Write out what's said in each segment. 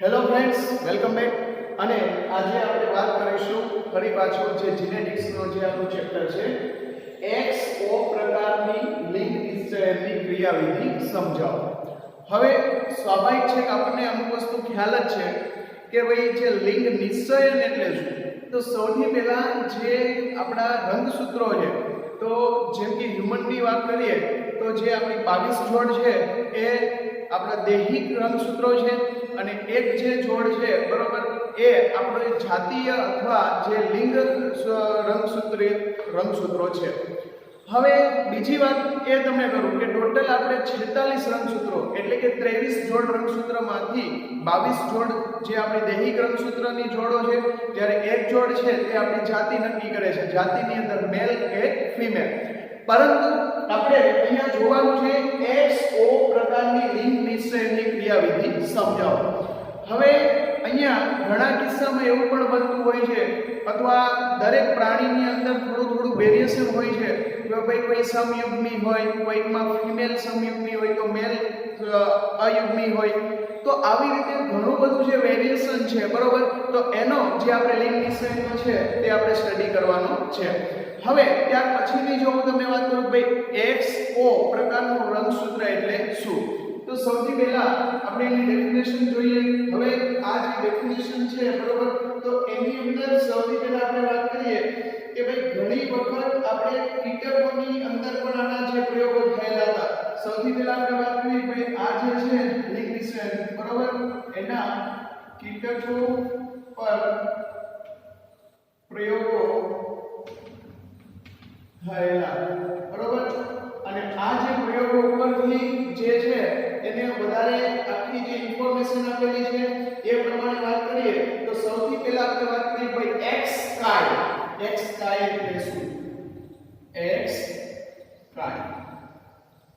Hello friends, welcome back. અને આજે આપણે વાત કરીશું ફરી પાછું જે જીનેટિક્સનો જે આપણું ચેપ્ટર છે એક્સ ઓ પ્રકારની લિંગ નિશ્ચયનની ક્રિયાવિધિ સમજાવો. હવે સ્વાભાવિક છે કે આપણને અમુક વસ્તુ ખ્યાલ જ છે કે ભાઈ જે લિંગ નિશ્ચયન એટલે શું. તો સૌથી પહેલા જે આપણા રંગસૂત્રો છે, તો જેમ કે હ્યુમનની વાત કરીએ તો જે આપણી 22 જોડ છે એ આપણા દૈહિક રંગસૂત્રો છે અને એક જે જોડ છે બરોબર એ આપણો જાતીય અથવા જે લિંગ રંગસૂત્રો છે. હવે બીજી વાત એ તમને કરું કે ટોટલ આપણે 46 રંગસૂત્રો એટલે કે 23 જોડ રંગસૂત્રમાંથી 22 જોડ જે આપણી દૈહિક રંગસૂત્રની જોડો છે, જ્યારે એક જોડ છે તે આપણી જાતિ નક્કી કરે છે, જાતિની અંદર મેલ કે ફિમેલ. પરંતુ આપણે અહીંયા જોવાનું છે એક્સ ઓ પ્રકારની લિંગ નિશ્ચયનની ક્રિયાવિધિ સમજાવો. હવે અહીંયા ઘણા કિસ્સામાં એવું પણ બનતું હોય છે અથવા દરેક પ્રાણીની અંદર થોડું વેરિએશન હોય છે કે ભાઈ કોઈ સમયુગ્મી હોય, કોઈકમાં ફિમેલ સમયુગ્મી હોય તો મેલ અયુગ્મી હોય. તો આવી રીતે ઘણું બધું જે વેરિએશન છે બરોબર, તો એનો જે આપણે લિંગ નિશ્ચયનો છે તે આપણે સ્ટડી કરવાનો છે. હવે ત્યાર પછીની જો હું તમને વાત કરું ભાઈ એક્સ ઓ પ્રકારનું રંગસૂત્ર એટલે શું, તો સૌથી પહેલા આપણે એની ડેફિનેશન જોઈએ. હવે આ જે ડેફિનેશન છે બરોબર, તો એની અંદર સૌથી પહેલા આપણે વાત કરીએ કે ભાઈ ઘણી વખત આપણે કીટકોની અંદર પણ આના જે પ્રયોગો થયેલા હતા. સૌથી પહેલા આપણે વાત કરીએ ભાઈ આ જે છે લિંગ નિશ્ચયન બરોબર, એના કીટકો પર પ્રયોગો થયેલા બરોબર. અને આ જે પ્રયોગો ઉપરથી જે છે એને વધારે આખી જે ઇન્ફોર્મેશન આપેલી છે એ પ્રમાણે વાત કરીએ તો સૌથી પહેલા આપણે વાત કરીએ ભાઈ એક્સ કાય. એક્સ કાય એટલે શું? એક્સ કાય,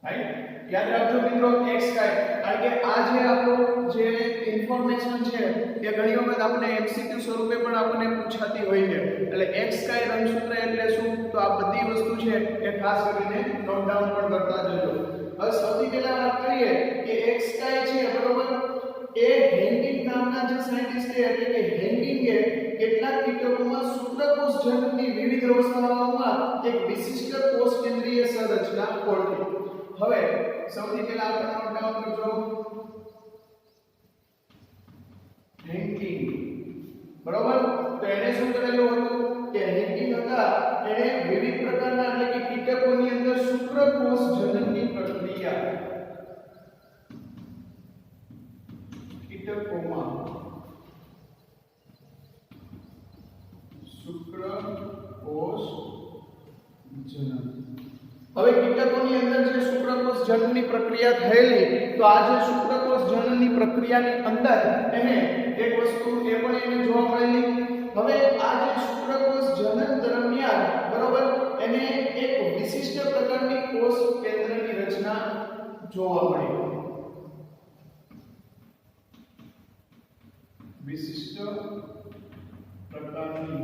રાઈટ? યાદ રાખજો મિત્રો એક્સ કાય, કારણ કે આ જે આપણું જે ઇન્ફોર્મેશન છે એ ઘણી વખત આપણે એમસીક્યુ સ્વરૂપે પણ આપણને પૂછાતી હોય છે. એટલે એક્સ કાય રંગસૂત્ર એટલે શું, તો આ બધી વસ્તુ છે એ ખાસ કરીને નોટ ડાઉન પણ કરતા જજો. હવે સૌથી પહેલા વાત કરીએ કે એક્સ કાય છે બરોબર, એ હેન્ડિંગ નામના જે સાયન્ટિસ્ટ એટલે કે હેન્ડિંગે કેટલાક કીટકોમાં શુક્રકોષ જનનની વિવિધ અવસ્થાઓમાં એક વિશિષ્ટ કોષ કેન્દ્રીય સંરચના ઓળખી. હવે સૌથી પહેલા આપણે નોટ ડાઉન કરજો હેન્ડિંગ બરોબર. તો એને શું કરેલું હતું કે હેન્ડિંગ હતા એને વિવિધ પ્રકારના એટલે કે કીટકોની અંદર શુક્રકોષ જનનની પ્રક્રિયા, કીટકોમાં શુક્રકોષ જનન. હવે કીટકોની અંદર જે શુક્રકોષ જનનની પ્રક્રિયા થયેલી, તો આ જે શુક્રકોષ જનનની પ્રક્રિયાની અંદર એને એક વસ્તુ એ પણ એને જોવા મળેલી. હવે આ જે શુક્રકોષ જનન દરમિયાન બરોબર એને એક વિશિષ્ટ પ્રકારની કોષ કેન્દ્રની રચના જોવા મળી. વિશિષ્ટ પ્રકારની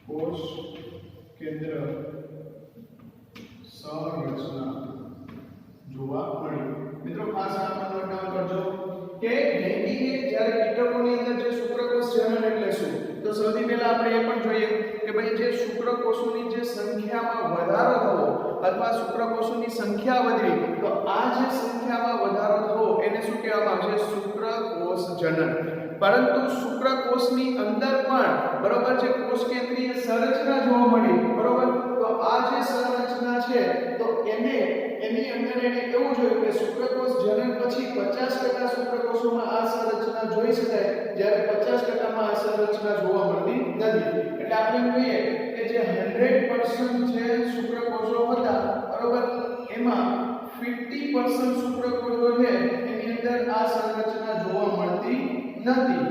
કોષ કેન્દ્ર સંરચના જોવા મળી. મિત્રો ખાસ આ નોટ ડાઉન કરજો કે હેન્ડિંગે જ્યારે કીટકોની અંદર જે શુક્રકોષ જનન એટલે શું, તો સૌથી પહેલા આપણે એ પણ જોઈએ કે ભાઈ જે શુક્રકોષોની જે સંખ્યામાં વધારો થવો અથવા શુક્રકોષોની સંખ્યા વધવી, તો આ જે સંખ્યામાં વધારો થવો એને શું કહેવામાં આવે છે? શુક્રકોષ જનન. પરંતુ શુક્રકોષની અંદર પણ બરોબર જે કોષ કેન્દ્રીય સંરચના જોવા મળી બરોબર, તો આ જે સંરચના છે તો એની અંદર એને એવું જોયું કે શુક્રકોષ જનન પછી 50% શુક્રકોષોમાં આ સંરચના જોઈ શકાય, જ્યારે 50%માં આ સંરચના જોવા મળતી નથી. એટલે આપણે જોઈએ કે જે 100% જે શુક્રકોષો હતા બરોબર, એમાં 50% શુક્રકોષો છે એની અંદર આ સંરચના જોવા મળતી નથી.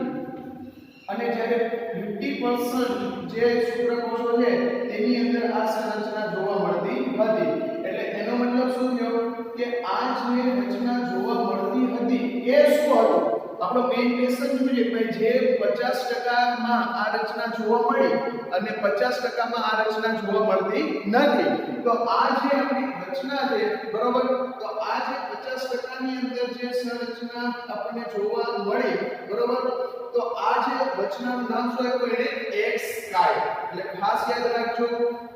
અને જ્યારે 50% જે શુક્રકોષો છે તેની અંદર આ સંરચના જોવા મળતી હતી. એટલે એનો મતલબ શું થયો કે આ જે રચના જોવા મળતી હતી એ શું હતું? આપણો મેઈન ક્વેશ્ચન જોઈએ ભાઈ, જે 50% માં આ રચના જોવા મળી અને 50% માં આ રચના જોવા મળતી નથી, તો આ જે આપણી રચના છે બરોબર, તો આ જે 50% ની અંદર જે સંરચના આપણને જોવા મળી, બરોબર, તો આ જે રચનાનું નામ શું આપ્યું એને એક્સ કાય. એટલે ખાસ યાદ રાખજો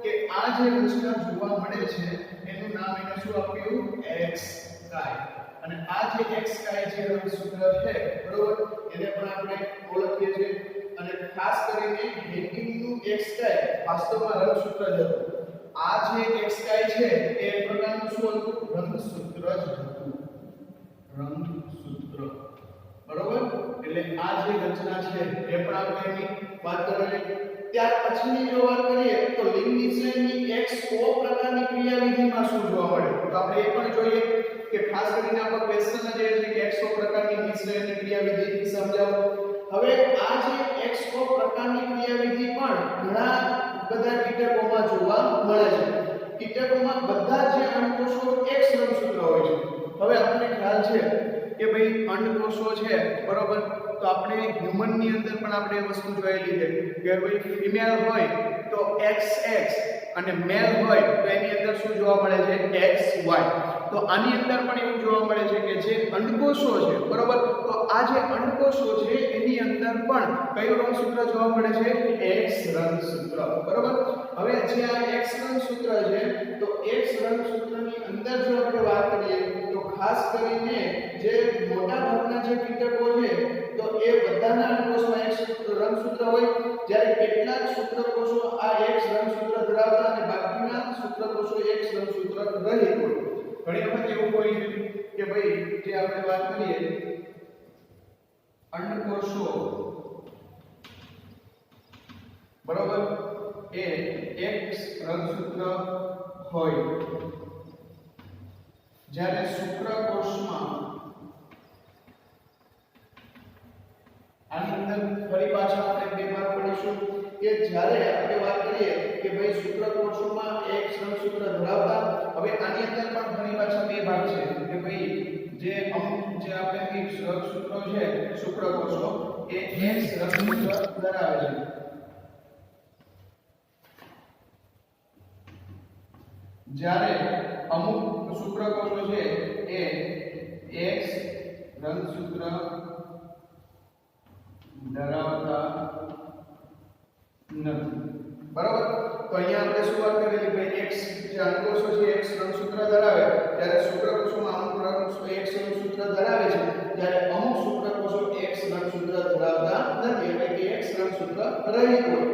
કે આ જે રચના જોવા મળે છે એનું નામ એને શું આપ્યું એક્સ કાય. અને આ જે એક્સ કાય જે રંગસૂત્ર છે, બરોબર, એને પણ આપણે ઓળખીએ છીએ. અને ખાસ કરીને હેન્કિંગનું એક્સ કાય વાસ્તવમાં રંગસૂત્ર જ હતું. આ જે એક્સ કાય છે એ એક પ્રકારનું શું હતું રંગસૂત્ર જ હતું. રંગસૂત્ર, બરોબર. એટલે આ જે રચના છે એ પણ આપણે એની વાત કરેલી. ત્યાર પછીની જો વાત કરીએ તો લિંગ નિષેધની એક્સ ઓ પ્રકારની ક્રિયાવિધિમાં શું જોવા મળે, તો આપણે એ પણ જોઈએ કે ખાસ કરીને આપણો ક્વેશ્ચન જ એ છે કે એક્સ ઓ પ્રકારની નિષેધની ક્રિયાવિધિ સમજાવો. હવે આ જે એક્સ ઓ પ્રકારની ક્રિયાવિધિ પણ ઘણા બધા કીટકોમાં જોવા મળે છે. કીટકોમાં બધા જે અંડકોષો એક્સ રંગસૂત્ર હોય છે. હવે આપણને ખ્યાલ છે કે ભાઈ અંડકોષો છે, બરોબર, તો આપણે હ્યુમન ની અંદર પણ આપણે એ વસ્તુ જોયેલી છે કે ભાઈ ફિમેલ હોય તો XX અને મેલ હોય તો એની અંદર શું જોવા મળે છે XY. તો આની અંદર પણ એવું જોવા મળે છે કે જે અંડકોષો છે, બરોબર, તો આ જે અંડકોષો છે એની અંદર પણ કયું રંગસૂત્ર જોવા મળે છે X રંગસૂત્ર, બરોબર. હવે જે આ X રંગસૂત્ર છે તો X રંગસૂત્રની અંદર જો આપણે વાત કરીએ તો ખાસ કરીને જે મોટા ભાગના જે કીટકો છે તો એ બધાના અંડકોષમાં X રંગસૂત્ર હોય, જ્યારે કેટલાક શુક્રકોષો આ X રંગસૂત્ર ધરાવતા અને બાકીના શુક્રકોષો X રંગસૂત્ર રહિત હોય. ઘણી વખત એવું હોય છે કે ભાઈ જે આપણે વાત કરીએ અંડકોષો, બરોબર, એ X રંગસૂત્ર હોય, જ્યારે શુક્રકોષમાં આની અંદર ફરી પાછા આપણે બે વાર પડીશું કે જ્યારે આપણે વાત કરીએ કે ભાઈ શુક્રકોષોમાં એક રંગસૂત્ર ધરાવતા, હવે આની અંદર પણ ફરી પાછા બે ભાગ છે કે ભાઈ જે અમુક જે આપણે રંગસૂત્રો છે શુક્રકોષો એ X રંગસૂત્ર ધરાવે છે, જ્યારે અમુક શુક્રકોષો છે એ X રંગસૂત્ર ધરાવતા નથી, બરાબર. તો અહીંયા આપણે શું વાત કરેલી ભાઈ X જે અંડકોષો છે X રંગસૂત્ર ધરાવે, ત્યારે શુક્રકોષોમાં અમુક રંગસૂત્ર X રંગસૂત્ર ધરાવે છે, જ્યારે અમુક શુક્રકોષો X રંગસૂત્ર ધરાવતા નથી, એટલે કે X રંગસૂત્ર રહિત હોય.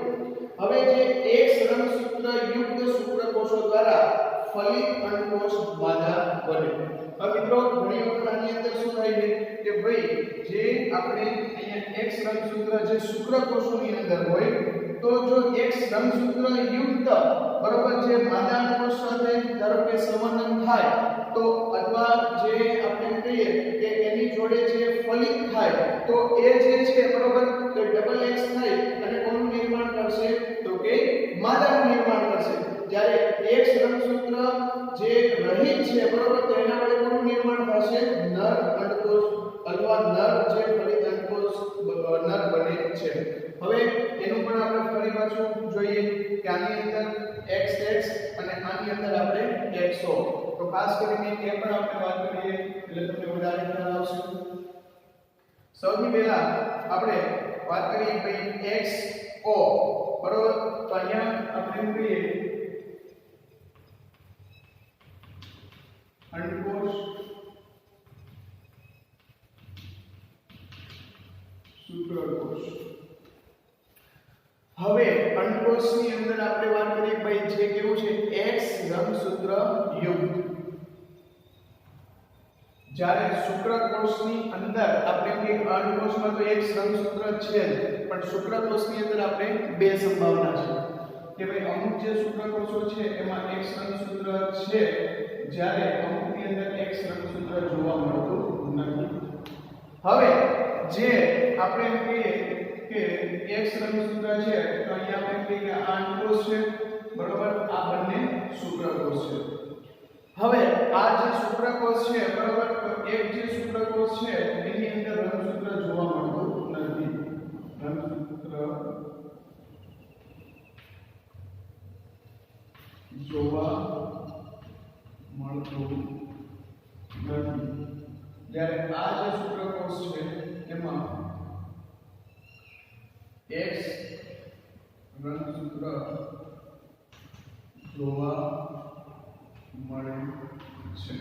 હવે જે X રંગસૂત્ર યુક્ત શુક્રકોષો દ્વારા ફલિત અંડકોષ માદા બને. હવે મિત્રો ઘણી વખત આની અંદર શું થાય છે કે ભાઈ જે આપણે અહીંયા X રંગસૂત્ર જે શુક્રકોષોની અંદર હોય તો જો X રંગસૂત્ર યુક્ત, બરોબર, જે માદા અંડકોષ સાથે ધારો કે સંવર્ધન થાય તો અથવા જે આપણે કહીએ કે એની જોડે જે ફલિત થાય તો એ જે છે, બરોબર, તો ડબલ X થાય અને કોનું નિર્માણ કરશે તો કે માદાનું નિર્માણ કરશે. જ્યારે X રંગસૂત્ર જે રહિત છે, બરોબર, તો એના વડે કોનું નિર્માણ થશે નર અંડકોષ અથવા નર જે ફલિત અંડકોષ નર બને છે. હવે એનું પણ આપણે ફરી પાછું જોઈએ કે આની અંદર XX અને આની અંદર આપણે XO, તો ખાસ કરીને એ પણ આપણે વાત કરીએ એટલે તમને વધારે ખ્યાલ આવશે. સૌથી પહેલા આપણે વાત કરીએ ભાઈ XO, બરોબર, તો અહીંયા આપણે કહીએ અંડકોષ શુક્રકોષ. હવે અંડકોષની અંદર આપણે વાત કરીએ ભાઈ જે કેવું છે X રંગસૂત્ર યુક્ત, જ્યારે શુક્રકોષની અંદર આપણે કે અંડકોષમાં તો X રંગસૂત્ર છે પણ શુક્રકોષની અંદર આપણે બે સંભાવના છે કે ભાઈ અમુક જે શુક્રકોષો છે એમાં X રંગસૂત્ર છે, જ્યારે અમુકની અંદર X રંગસૂત્ર જોવા મળતું નથી. હવે જે આપણે કહીએ કે X રંગસૂત્ર છે તો અહીંયા આપણે કહીએ કે આ અંડકોષ છે, બરોબર, આ બંને શુક્રકોષ છે. હવે આ જે શુક્રકોષ છે, બરોબર, તો એક જે શુક્રકોષ છે એની અંદર રંગસૂત્ર જોવા મળતું નથી. રંગસૂત્ર જોવા મળતું નથી, જ્યારે આ જે શુક્રકોષ છે એમાં X રંગસૂત્ર જોવા મળે છે।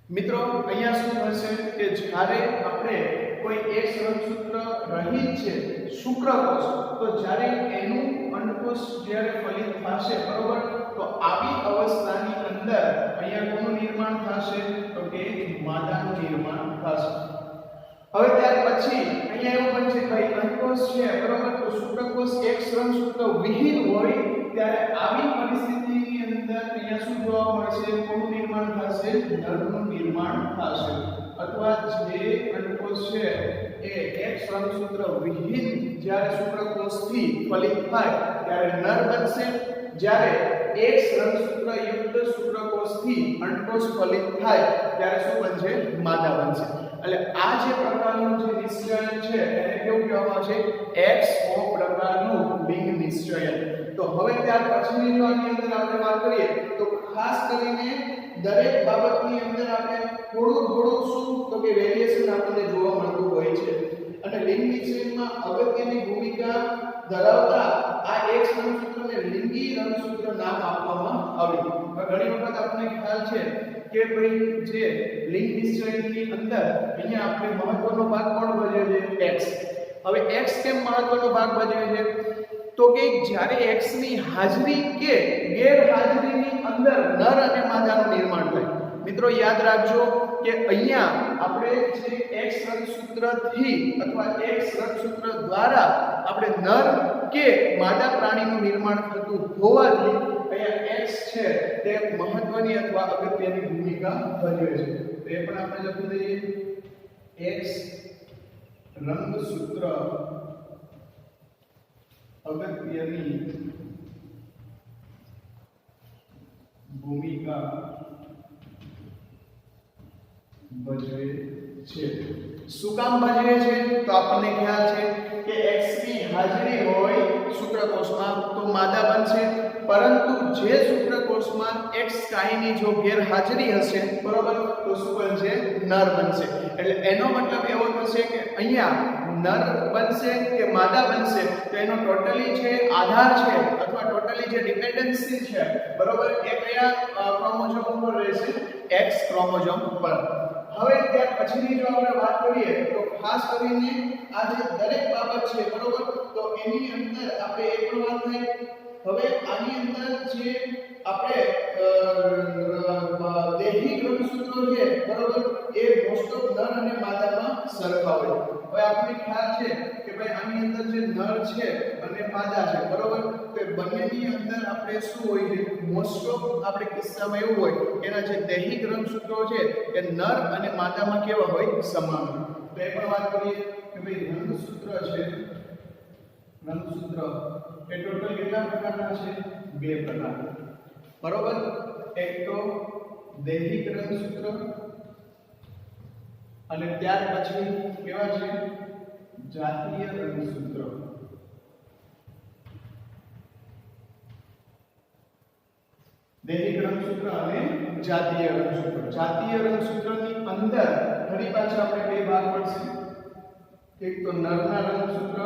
મિત્રો અહીંયા શું થશે કે જ્યારે આપણે કોઈ X રંગસૂત્ર રહિત છે શુક્રકોષ, તો જ્યારે એનું અંડકોષ જ્યારે ફલિત થશે, બરોબર, તો આવી અવસ્થાની અંદર અહીંયા કોનું નિર્માણ થશે? તો કે માદાનું નિર્માણ થશે। હવે ત્યાર પછી અહીંયા એવું બનશે કે ભાઈ અંડકોષ છે, બરોબર, તો શુક્રકોષ X રંગસૂત્ર વિહીન હોય ત્યારે આવી પરિસ્થિતિની અંદર અહીંયા શું જોવા મળશે? કોનું નિર્માણ થશે? નરનું નિર્માણ થશે। અથવા જે અંડકોષ છે એ X રંગસૂત્ર વિહીન જ્યારે શુક્રકોષથી ફલિત થાય ત્યારે નર બનશે, જ્યારે X રંગસૂત્ર યુક્ત શુક્રકોષથી અંડકોષ ફલિત થાય ત્યારે શું બનશે? માદા બનશે। એટલે આ જે પ્રકારનું જે નિશ્ચયન છે એને કેવું કહેવામાં આવે છે? XO પ્રકારનું લિંગ નિશ્ચયન। તો હવે ત્યાર પછીની જો આની અંદર આપણે વાત કરીએ તો ખાસ કરીને દરેક બાબતની અંદર આપણે થોડું શું તો કે વેરિએશન આપણને જોવા મળતું હોય છે, અને લિંગ નિશ્ચયનમાં અગત્યની ભૂમિકા ધરાવતા આ X રંગસૂત્રને લિંગી રંગસૂત્ર નામ આપવામાં આવ્યું। ઘણી વખત આપણને ખ્યાલ છે કે ભાઈ જે લિંગ નિશ્ચયની અંદર અહીંયા આપણે મહત્વનો ભાગ કોણ ભજવે છે? X। હવે X કેમ મહત્વનો ભાગ ભજવે છે? તો કે જ્યારે X ની હાજરી કે ગેરહાજરીની અંદર નર અને માદાનું નિર્માણ થાય। મિત્રો યાદ રાખજો કે અહીંયા આપણે જે X રંગસૂત્રથી અથવા X રંગસૂત્ર દ્વારા આપણે નર કે માદા પ્રાણીનું નિર્માણ થતું હોવાથી અહીંયા X છે તે મહત્વની અથવા અગત્યની ભૂમિકા ભજવે છે। તો એ પણ આપણે લખી દઈએ, X રંગસૂત્ર અગત્યની ભૂમિકા ભજવે છે। શું કામ ભજવે છે? તો આપણને ખ્યાલ છે કે X ની હાજરી હોય શુક્રકોષમાં તો માદા બનશે, પરંતુ જે શુક્રકોષમાં X કાયની જો ગેરહાજરી હશે, બરોબર, તો શું બનશે? નર બનશે। એટલે એનો મતલબ એવો થશે કે અહીંયા નર બનશે કે માદા બનશે તો એનો ટોટલી જે આધાર છે અથવા ટોટલી જે ડિપેન્ડન્સી છે, બરોબર, એ કયા ક્રોમોઝોમ ઉપર રહેશે? X ક્રોમોઝોમ પર। હવે ત્યાર પછીની જો આપણે વાત કરીએ તો ખાસ કરીને આ જે દરેક બાબત છે, બરોબર, તો એની અંદર આપણે એક પણ વાત થાય। હવે આની અંદર જે આપણે દૈહિક રંગસૂત્રો છે, બરોબર, એ મોસ્ટ ઓફ નર અને માદામાં સરખા હોય। હવે આપણને ખ્યાલ છે કે ભાઈ આની અંદર જે નર છે અને માદા છે, બરોબર, તો બંનેની અંદર આપણે શું હોય છે? મોસ્ટ ઓફ આપણે કિસ્સામાં એવું હોય કે એના જે દૈહિક રંગસૂત્રો છે એ નર અને માદામાં કેવા હોય? સમાન। તો એ પણ વાત કરીએ કે ભાઈ રંગસૂત્ર છે, રંગસૂત્ર એ ટોટલ કેટલા પ્રકારના છે? 2 પ્રકારના, બરોબર। એક તો દૈહિક રંગસૂત્ર અને ત્યાર પછી કેવા છે? જાતીય રંગસૂત્ર। દૈહિક રંગસૂત્ર અને જાતીય રંગસૂત્ર। જાતીય રંગસૂત્રની અંદર ફરી પાછા આપણે બે ભાગ પડશે, એક તો નરના રંગસૂત્ર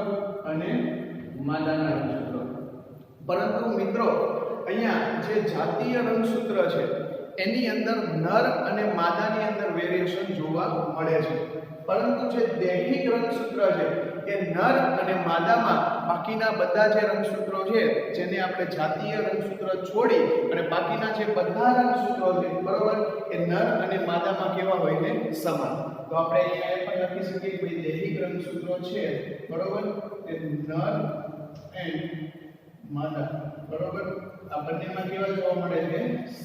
અને માદાના રંગસૂત્ર। પરંતુ મિત્રો અહીંયા જે જાતીય રંગસૂત્ર છે એની અંદર નર અને માદાની અંદર વેરિએશન જોવા મળે છે, પરંતુ જે દૈહિક રંગસૂત્ર છે એ નર અને માદામાં બાકીના બધા જે રંગસૂત્રો છે જેને આપણે જાતીય રંગસૂત્ર છોડી અને બાકીના જે બધા રંગસૂત્રો છે, બરોબર, એ નર અને માદામાં કેવા હોય છે? સમાન। તો આપણે અહીંયા એ પણ લખી શકીએ કે ભાઈ દૈહિક રંગસૂત્રો છે, બરોબર, એ નર એન્ડ માદા, બરોબર, આ બંનેમાં કેવા જોવા મળે છે?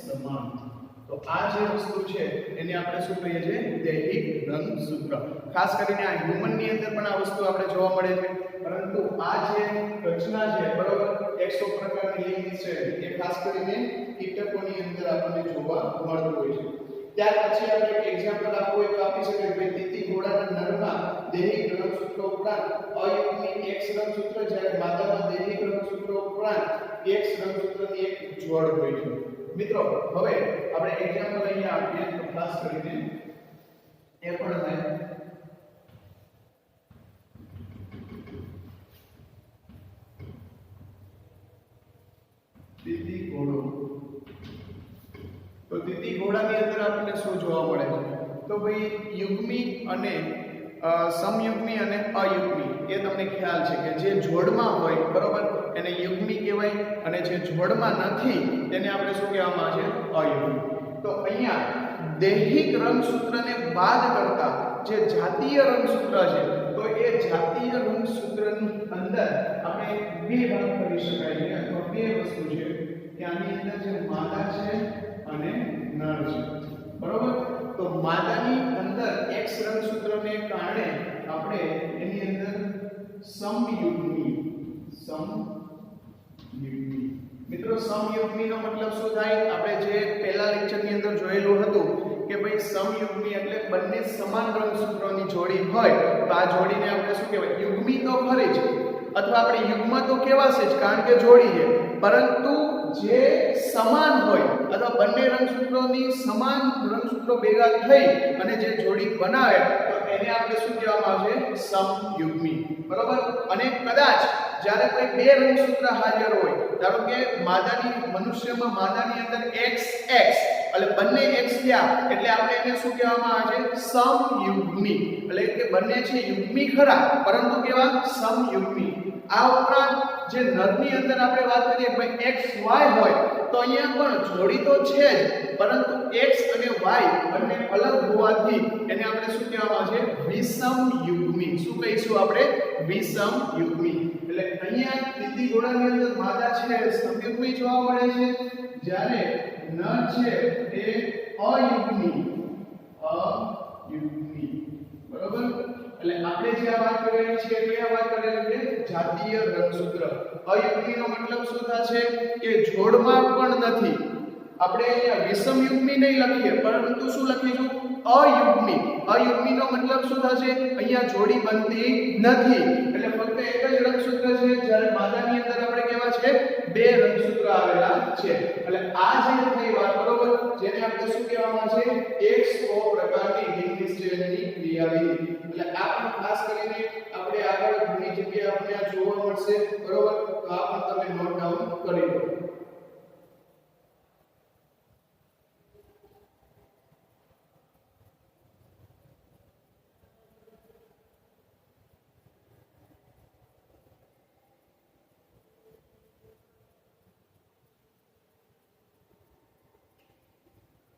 સમાન। તો આ જે વસ્તુ છે એને આપણે શું કહીએ છીએ? દૈહિક રંગસૂત્ર। ખાસ કરીને આ હ્યુમન ની અંદર પણ આ વસ્તુ આપણે જોવા મળે છે, પરંતુ આ જે રચના છે, બરોબર, 100 પ્રકારની લિંગ છે એ ખાસ કરીને કીટકોની અંદર આપણને જોવા મળતું હોય છે। ત્યાર પછી આપણે એક એક્ઝામ્પલ આપવું હોય તો આપી શકીએ કે તીતી ઘોડાના નરમાં દૈહિક રંગસૂત્રો ઉપરાંત અયુગ્મિક X રંગસૂત્ર, જ્યારે માદામાં દૈહિક રંગસૂત્રો ઉપરાંત X રંગસૂત્રની એક જોડ હોય છે। મિત્રો હવે આપણે એક્ઝામ્પલ અહીંયા આપીએ તો ખાસ કરીને એક આપણને શું જોવા મળે છે? તો ભાઈ યુગ્મી અને સમયુગ્મી અને અયુગ્મી એ તમને ખ્યાલ છે કે જે જોડમાં હોય બરોબર એને યુગ્મી કહેવાય અને જે જોડમાં નથી તેને આપણે શું કહેવામાં આવે છે? અયુગ્મી. તો અહીંયા દૈહિક રંગસૂત્રને બાદ કરતા જે જાતીય રંગસૂત્ર છે તો એ જાતીય રંગસૂત્રની અંદર આપણે બે ભાગ કરી શકાય છે અથવા બે વસ્તુ છે કે આની અંદર જે માદા છે અને નર છે બરોબર. તો માદાની અંદર X રંગસૂત્રને કારણે આપણે એની અંદર સમયુગ્મી મિત્રો સમયુગ્મીનો મતલબ શું થાય? આપણે જે પહેલા લેક્ચરની અંદર જોયેલું હતું કે ભાઈ સમયુગ્મી એટલે બંને સમાન રંગસૂત્રોની જોડી હોય તો આ જોડીને આપણે શું કહેવાય? યુગ્મી તો ખરી જ અથવા આપણે યુગ્મ તો કહેવાશે જ કારણ કે જોડી છે, પરંતુ જે સમાન હોય અથવા બંને રંગસૂત્રોની સમાન રંગસૂત્રો ભેગા થઈ અને જે જોડી બનાવે તો એને આપણે શું કહેવામાં આવે છે? સમયુગ્મી બરોબર. અને કદાચ જ્યારે કોઈ બે રંગસૂત્ર હાજર હોય, ધારો કે મનુષ્યમાં માદાની અંદર XX એટલે બંને X થયા એટલે આપણે એને શું કહેવામાં આવે છે? સમયુગ્મી. એટલે કે બંને છે યુગ્મી ખરા પરંતુ કેવા? સમયુગ્મી. આ ઉપરાંત જે નરની અંદર આપણે વાત કરીએ ભાઈ XY હોય તો અહીંયા પણ જોડી તો છે જ પરંતુ X અને Y બંને અલગ હોવાથી એને આપણે શું કહેવામાં આવે છે? વિષમયુગ્મી. શું કહીશું આપણે? વિષમયુગ્મી. એટલે અહીંયા તીતી ઘોડાની અંદર માદા છે સમયુગ્મી જોવા મળે છે, જ્યારે નર છે એ અયુગ્મી બરોબર. એટલે આપણે જે વાત કરેલી છે કે આ વાત કરેલી છે જાતીય રંગસૂત્ર. અયુગ્મીનો મતલબ શું થશે? કે જોડમાં પણ નથી. આપણે અહીંયા વિષમયુગ્મી નહીં લખીએ પરંતુ શું લખીશું? અયુગ્મી. અયુગ્મીનો મતલબ શું થશે? અહીંયા જોડી બનતી નથી એટલે ફક્ત એક જ રંગસૂત્ર છે, જ્યારે માદાની અંદર આપણે કેવા છે? બે રંગસૂત્ર આવેલા છે. એટલે આ જે થઈ વાત બરોબર જેને આપણે શું કહેવામાં આવે છે? XO પ્રકારની લિંગ નિશ્ચયની ક્રિયાવિધિ. એટલે આ પણ ખાસ કરીને આપણે આગળ ઘણી જગ્યાએ આપણને જોવા મળશે બરોબર. તો આ પણ તમે નોટ ડાઉન કરી લો.